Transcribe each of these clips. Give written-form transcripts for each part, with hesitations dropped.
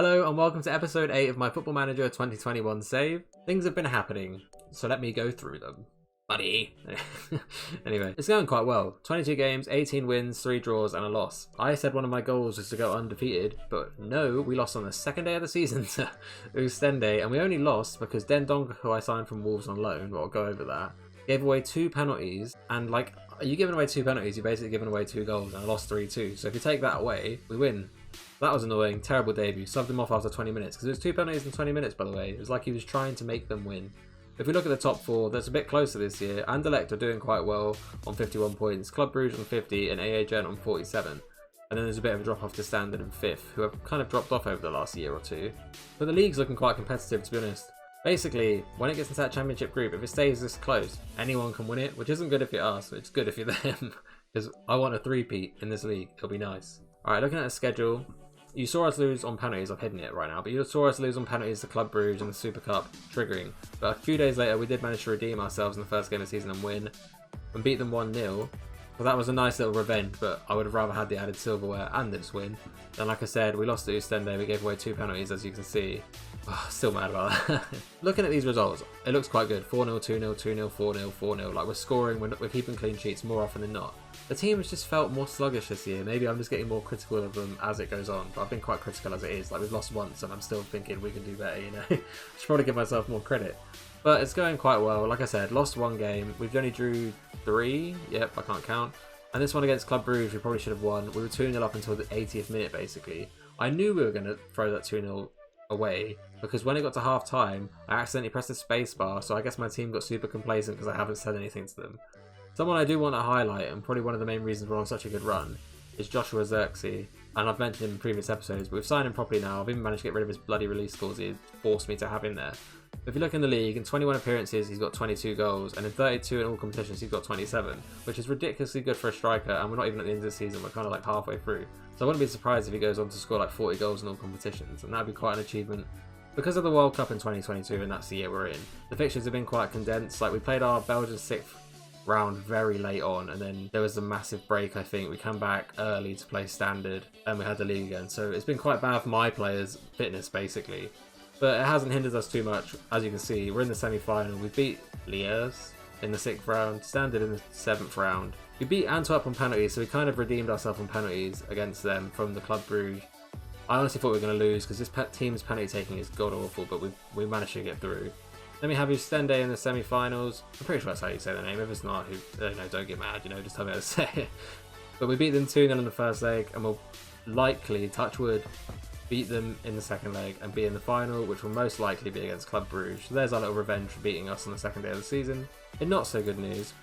Hello and welcome to episode 8 of my Football Manager 2021 save. Things have been happening, so let me go through them. Buddy! Anyway, it's going quite well. 22 games, 18 wins, 3 draws and a loss. I said one of my goals was to go undefeated, but no, we lost on the second day of the season to Oostende, and we only lost because Den Donk, who I signed from Wolves on loan, well, I'll go over that, gave away 2 penalties, and like, you giving away 2 penalties, you're basically giving away 2 goals, and I lost 3-2, so if you take that away, we win. That was annoying, terrible debut, subbed him off after 20 minutes, because it was 2 penalties in 20 minutes by the way. It was like he was trying to make them win. If we look at the top 4, that's a bit closer this year. Anderlecht are doing quite well on 51 points, Club Brugge on 50 and AA Gent on 47. And then there's a bit of a drop off to Standard and 5th, who have kind of dropped off over the last year or 2. But the league's looking quite competitive, to be honest. Basically, when it gets into that championship group, if it stays this close, anyone can win it, which isn't good if you're us, but it's good if you're them. Because I want a 3-peat in this league, it'll be nice. Alright, looking at the schedule, you saw us lose on penalties, I've hidden it right now, but you saw us lose on penalties to Club Brugge and the Super Cup, triggering. But a few days later, we did manage to redeem ourselves in the first game of the season and win, and beat them 1-0. So that was a nice little revenge, but I would have rather had the added silverware and this win. Then like I said, we lost to Oostende, we gave away 2 penalties as you can see. Oh, still mad about that. Looking at these results, it looks quite good. 4-0, 2-0, 2-0, 4-0, 4-0. Like we're scoring, we're keeping clean sheets more often than not. The team has just felt more sluggish this year. Maybe I'm just getting more critical of them as it goes on, but I've been quite critical as it is. Like we've lost once and I'm still thinking we can do better, you know. I should probably give myself more credit. But it's going quite well. Like I said, lost 1 game. We've only drew 3. Yep, I can't count. And this one against Club Brugge, we probably should have won. We were 2-0 up until the 80th minute, basically. I knew we were going to throw that 2-0 away because when it got to half time, I accidentally pressed the space bar, so I guess my team got super complacent because I haven't said anything to them. Someone I do want to highlight, and probably one of the main reasons we're on such a good run, is Joshua Xerxes. And I've mentioned him in previous episodes, but we've signed him properly now. I've even managed to get rid of his bloody release clause. He forced me to have him there. If you look in the league, in 21 appearances, he's got 22 goals, and in 32 in all competitions, he's got 27, which is ridiculously good for a striker, and we're not even at the end of the season, we're kind of like halfway through. So I wouldn't be surprised if he goes on to score like 40 goals in all competitions, and that'd be quite an achievement. Because of the World Cup in 2022, and that's the year we're in, the fixtures have been quite condensed. Like we played our Belgian 6th round very late on, and then there was a massive break. I think we come back early to play Standard, and we had the league again, so it's been quite bad for my players' fitness basically, but it hasn't hindered us too much. As you can see, we're in the semi-final. We beat Liège in the 6th round, Standard in the 7th round. We beat Antwerp on penalties, so we kind of redeemed ourselves on penalties against them from the Club Brugge. I honestly thought we were going to lose because this team's penalty taking is god awful, but we managed to get through. Then we have Oostende in the semi-finals. I'm pretty sure that's how you say the name. If it's not, don't get mad, just tell me how to say it. But we beat them 2-0 in the first leg, and we'll likely, touch wood, beat them in the second leg and be in the final, which will most likely be against Club Brugge. So there's our little revenge for beating us on the second day of the season. In not so good news,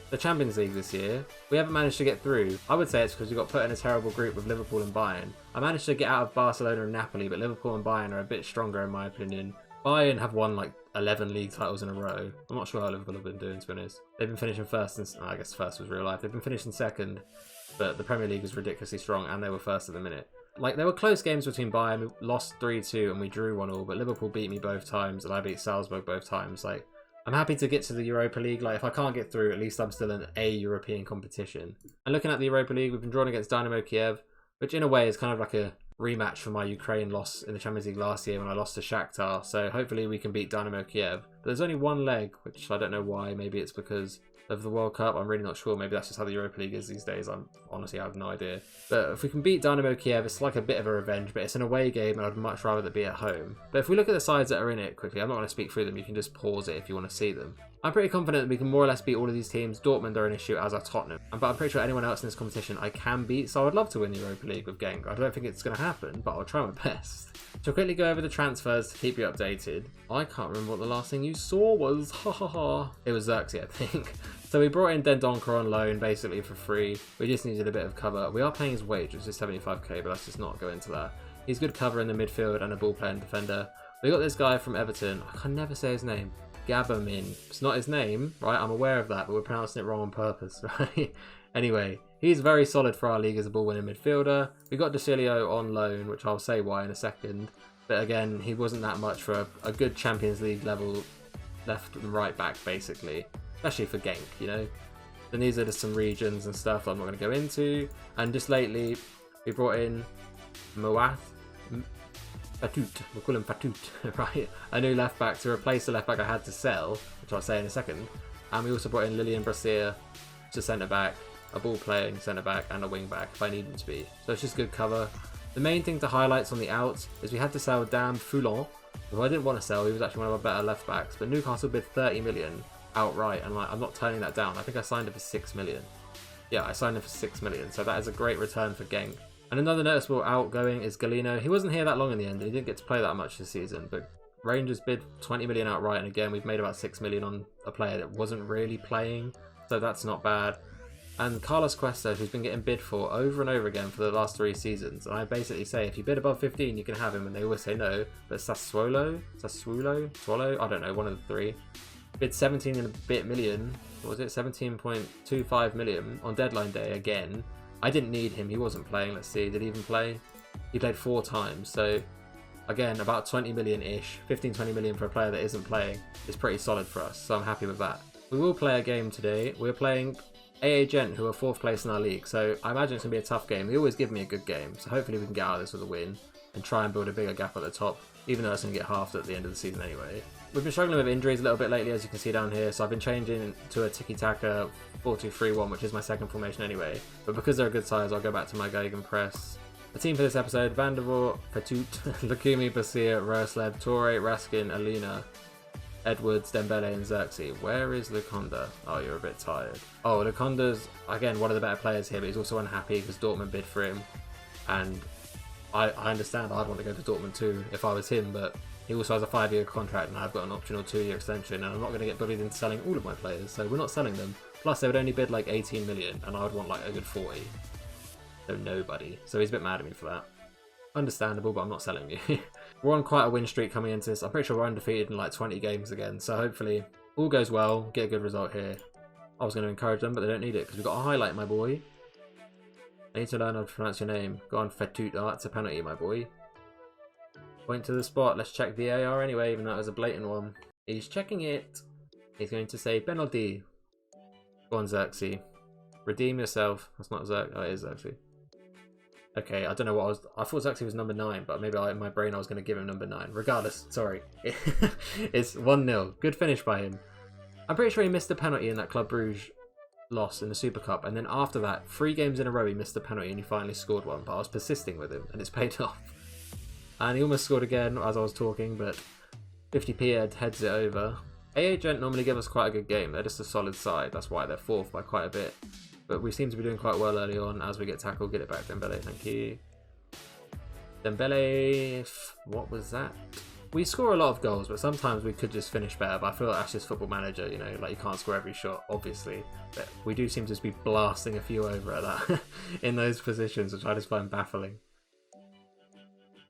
the Champions League this year, we haven't managed to get through. I would say it's because we got put in a terrible group with Liverpool and Bayern. I managed to get out of Barcelona and Napoli, but Liverpool and Bayern are a bit stronger in my opinion. Bayern have won like 11 league titles in a row. I'm not sure how Liverpool have been doing, to be honest. They've been finishing first, and I guess first was real life. They've been finishing second, but the Premier League is ridiculously strong, and they were first at the minute. Like, there were close games between Bayern. We lost 3-2 and we drew 1-1, but Liverpool beat me both times, and I beat Salzburg both times. Like, I'm happy to get to the Europa League. Like, if I can't get through, at least I'm still in a European competition. And looking at the Europa League, we've been drawn against Dynamo Kiev, which in a way is kind of like a rematch for my Ukraine loss in the Champions League last year when I lost to Shakhtar. So hopefully we can beat Dynamo Kiev. But there's only 1 leg, which I don't know why. Maybe it's because of the World Cup. I'm really not sure. Maybe that's just how the Europa League is these days. I have no idea. But if we can beat Dynamo Kiev, it's like a bit of a revenge, but it's an away game and I'd much rather that be at home. But if we look at the sides that are in it quickly, I'm not going to speak through them. You can just pause it if you want to see them. I'm pretty confident that we can more or less beat all of these teams. Dortmund are an issue, as are Tottenham. But I'm pretty sure anyone else in this competition I can beat, so I would love to win the Europa League with Genk. I don't think it's going to happen, but I'll try my best. To quickly go over the transfers to keep you updated. I can't remember what the last thing you saw was. Ha ha ha. It was Xerxes, I think. So we brought in Den Donk on loan, basically for free. We just needed a bit of cover. We are paying his wage, which is 75k, but let's just not go into that. He's good cover in the midfield and a ball-playing defender. We got this guy from Everton. I can never say his name. Gabamin. It's not his name, right? I'm aware of that, but we're pronouncing it wrong on purpose, right? Anyway, he's very solid for our league as a ball-winning midfielder. We got Decilio on loan, which I'll say why in a second. But again, he wasn't that much for a good Champions League level left and right back, basically. Especially for Genk, Then these are just some regions and stuff that I'm not going to go into. And just lately, we brought in Moath. Fatut. We'll call him Fatut, right? A new left back to replace the left back I had to sell, which I'll say in a second. And we also brought in Lilian Brasier to centre back, a ball playing centre back, and a wing back if I need him to be. So it's just good cover. The main thing to highlight on the outs is we had to sell Dan Foulon, who I didn't want to sell. He was actually one of our better left backs, but Newcastle bid 30 million outright, and like, I'm not turning that down. I think I signed him for 6 million. Yeah, I signed him for 6 million, so that is a great return for Genk. And another noticeable outgoing is Galeno. He wasn't here that long in the end, and he didn't get to play that much this season, but Rangers bid 20 million outright, and again, we've made about 6 million on a player that wasn't really playing, so that's not bad. And Carlos Cuesta, who's been getting bid for over and over again for the last 3 seasons, and I basically say if you bid above 15 you can have him, and they always say no, but Swallow, I don't know, one of the 3, bid 17 and a bit million, what was it, 17.25 million on deadline day again. I didn't need him, he wasn't playing. Let's see, did he even play? He played 4 times, so again, about 20 million-ish, 15-20 million for a player that isn't playing is pretty solid for us, so I'm happy with that. We will play a game today. We're playing AA Genk, who are 4th place in our league, so I imagine it's going to be a tough game. They always give me a good game, so hopefully we can get out of this with a win and try and build a bigger gap at the top, even though it's going to get halved at the end of the season anyway. We've been struggling with injuries a little bit lately, as you can see down here, so I've been changing to a tiki-taka 4-2-3-1, which is my second formation anyway, but because they're a good size, I'll go back to my Gegenpress. The team for this episode: Van der Voort, Fatut, Lukumi, Basir, Rosleb, Torre, Raskin, Alina, Edwards, Dembele, and Xerxes. Where is Lukonda? Oh, you're a bit tired. Oh, Lukonda's, again, one of the better players here, but he's also unhappy because Dortmund bid for him. And I understand I'd want to go to Dortmund too if I was him, but he also has a 5-year contract and I've got an optional 2-year extension, and I'm not going to get bullied into selling all of my players, so we're not selling them. Plus, they would only bid like 18 million, and I would want like a good 40. So nobody. So he's a bit mad at me for that. Understandable, but I'm not selling you. We're on quite a win streak coming into this. I'm pretty sure we're undefeated in like 20 games again. So hopefully all goes well. Get a good result here. I was going to encourage them, but they don't need it because we've got a highlight, my boy. I need to learn how to pronounce your name. Go on, Fetut. Oh, that's a penalty, my boy. Point to the spot. Let's check VAR anyway, even though it was a blatant one. He's checking it. He's going to say penalty. Go on, Xerxes. Redeem yourself. That's not Xerxes. Oh, it is Xerxes. Okay, I don't know what I thought Xerxes was number 9, but maybe in my brain I was going to give him number 9. Regardless, sorry. It's 1-0. Good finish by him. I'm pretty sure he missed a penalty in that Club Brugge loss in the Super Cup, and then after that, 3 games in a row he missed a penalty and he finally scored one, but I was persisting with him and it's paid off. And he almost scored again as I was talking, but 50p heads it over. AA Genk normally give us quite a good game. They're just a solid side. That's why they're 4th by quite a bit. But we seem to be doing quite well early on. As we get tackled, get it back, Dembele, thank you. Dembele, what was that? We score a lot of goals, but sometimes we could just finish better. But I feel like that's just Football Manager, you know, like you can't score every shot, obviously. But we do seem to just be blasting a few over at that in those positions, which I just find baffling.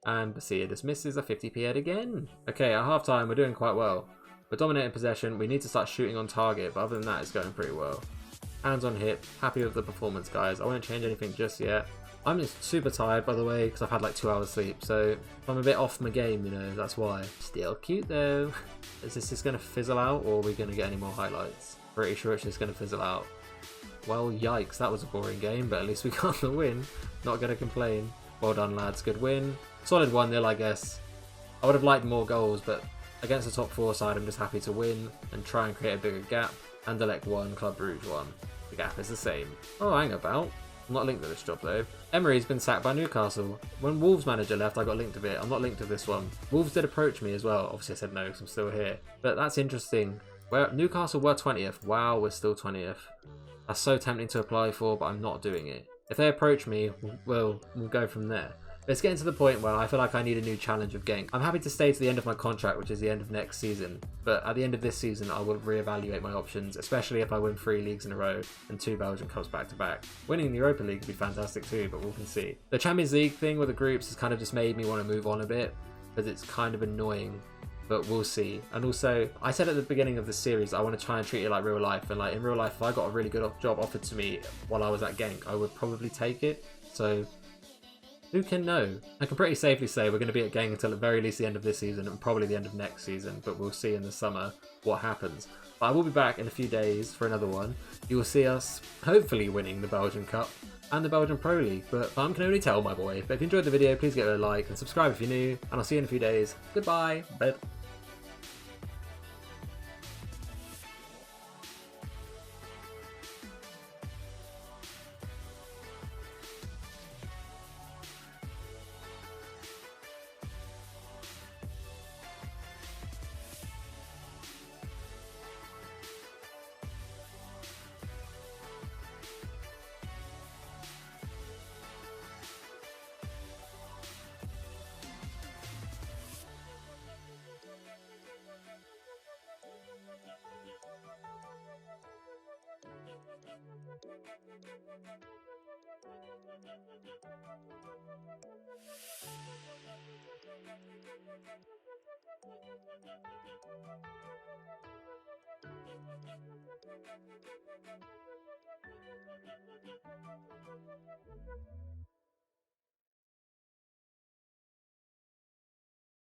And see, it just misses a 50p head again. Okay, at half time, we're doing quite well. We're dominating possession. We need to start shooting on target, but other than that, it's going pretty well. Hands on hip, happy with the performance, guys. I won't change anything just yet. I'm just super tired, by the way, because I've had like 2 hours sleep, so I'm a bit off my game, you know, that's why. Still cute though. Is this just going to fizzle out, or are we going to get any more highlights? Pretty sure it's just going to fizzle out. Well, yikes, that was a boring game, but at least we got the win. Not going to complain. Well done, lads, good win. Solid 1-0, I guess. I would have liked more goals, but against the top 4 side, I'm just happy to win and try and create a bigger gap. Anderlecht 1, Club Brugge 1. The gap is the same. Oh, hang about. I'm not linked to this job though. Emery's been sacked by Newcastle. When Wolves manager left, I got linked to it. I'm not linked to this one. Wolves did approach me as well. Obviously I said no because I'm still here. But that's interesting. Where Newcastle were 20th. Wow, we're still 20th. That's so tempting to apply for, but I'm not doing it. If they approach me, we'll go from there. It's getting to the point where I feel like I need a new challenge of Genk. I'm happy to stay to the end of my contract, which is the end of next season. But at the end of this season, I will reevaluate my options, especially if I win 3 leagues in a row and 2 Belgian Cups back to back. Winning the Europa League would be fantastic too, but we can see. The Champions League thing with the groups has kind of just made me want to move on a bit, because it's kind of annoying. But we'll see. And also, I said at the beginning of the series, I want to try and treat it like real life. And like in real life, if I got a really good job offered to me while I was at Genk, I would probably take it. So Who can know? I can pretty safely say we're going to be at Genk until at very least the end of this season and probably the end of next season, but we'll see in the summer what happens. But I will be back in a few days for another one. You will see us hopefully winning the Belgian Cup and the Belgian Pro League, but time can only tell, my boy. But if you enjoyed the video, please give it a like and subscribe if you're new, and I'll see you in a few days. Goodbye. Bye.